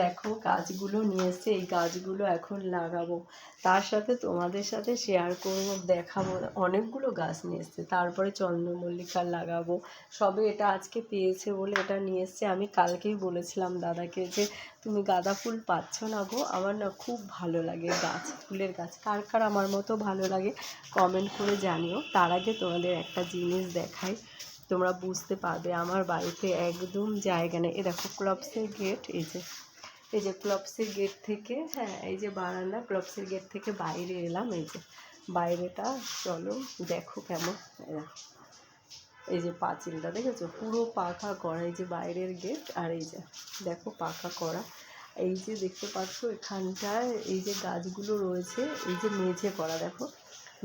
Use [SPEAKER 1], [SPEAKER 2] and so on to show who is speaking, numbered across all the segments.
[SPEAKER 1] দেখো গাছগুলো নিয়ে এসছে, এই গাছগুলো এখন লাগাবো, তার সাথে তোমাদের সাথে শেয়ার করবো, দেখাবো। অনেকগুলো গাছ নিয়ে এসছে, তারপরে চন্দ্রমল্লিকা লাগাবো। সবে এটা আজকে পেয়েছে বলে এটা নিয়ে এসছে। আমি কালকেই বলেছিলাম দাদাকে যে তুমি গাঁদা ফুল পাচ্ছ না গো, আমার না খুব ভালো লাগে গাছ, ফুলের গাছ। কার কার আমার মতো ভালো লাগে কমেন্ট করে জানিও। তার আগে তোমাদের একটা জিনিস দেখাই, তোমরা বুঝতে পারবে। আমার বাড়িতে একদম জায়গা নেই। এ দেখো ক্লাবসের গেট, এই যে ক্লাবসের গেট থেকে, হ্যাঁ এই যে বারান্দা, ক্লাবসের গেট থেকে বাইরে এলাম। এই যে বাইরেটা, চলো দেখো কেমন। এই যে পাঁচিলটা দেখেছো, পুরো পাকা করা। এই যে বাইরের গেট, আর এই যে দেখো পাকা করা। এই যে দেখতে পাচ্ছ এখানটায় এই যে গাছগুলো রয়েছে, এই যে মেঝে করা, দেখো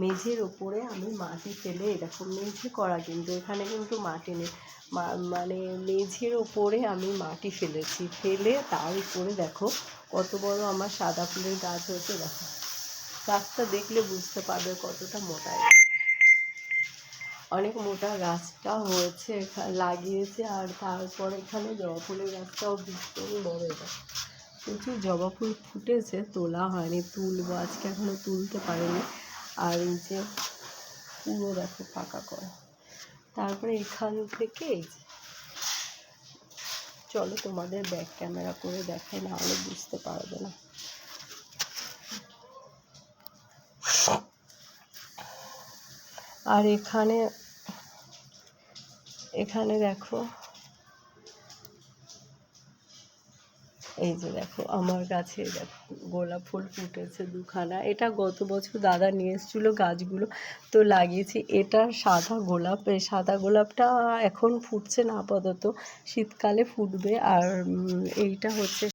[SPEAKER 1] মেঝের ওপরে আমি মাটি ফেলে, দেখো মেঝে করা, কিন্তু এখানে কিন্তু মাটি নেই, মানে মেঝের ওপরে আমি মাটি ফেলেছি, ফেলে তার উপরে দেখো কত বড় আমার সাদা ফুলের গাছ হয়েছে। দেখো গাছটা দেখলে বুঝতে পারবে কতটা মোটা, অনেক মোটা গাছটা হয়েছে, লাগিয়েছে। আর তারপর এখানে জবা ফুলের গাছটাও ভীষণ বড়, এটা প্রচুর জবা ফুল ফুটেছে, তোলা হয়নি, তুলবো আজকে, এখনও তুলতে পারিনি। আর এই যে পুরো দেখো পাকা করা। তারপরে এখান থেকে চলো তোমাদের ব্যাক ক্যামেরা করে দেখাই, না হলে বুঝতে পারবে না। আর এখানে দেখো, এই যে দেখো আমার গাছে দেখো গোলাপ ফুল ফুটেছে দুখানা। এটা গত বছর দাদা নিয়ে এসেছিলো গাছগুলো, তো লাগিয়েছি। এটা সাদা গোলাপ, এই সাদা গোলাপটা এখন ফুটছে না আপাতত, শীতকালে ফুটবে। আর এইটা হচ্ছে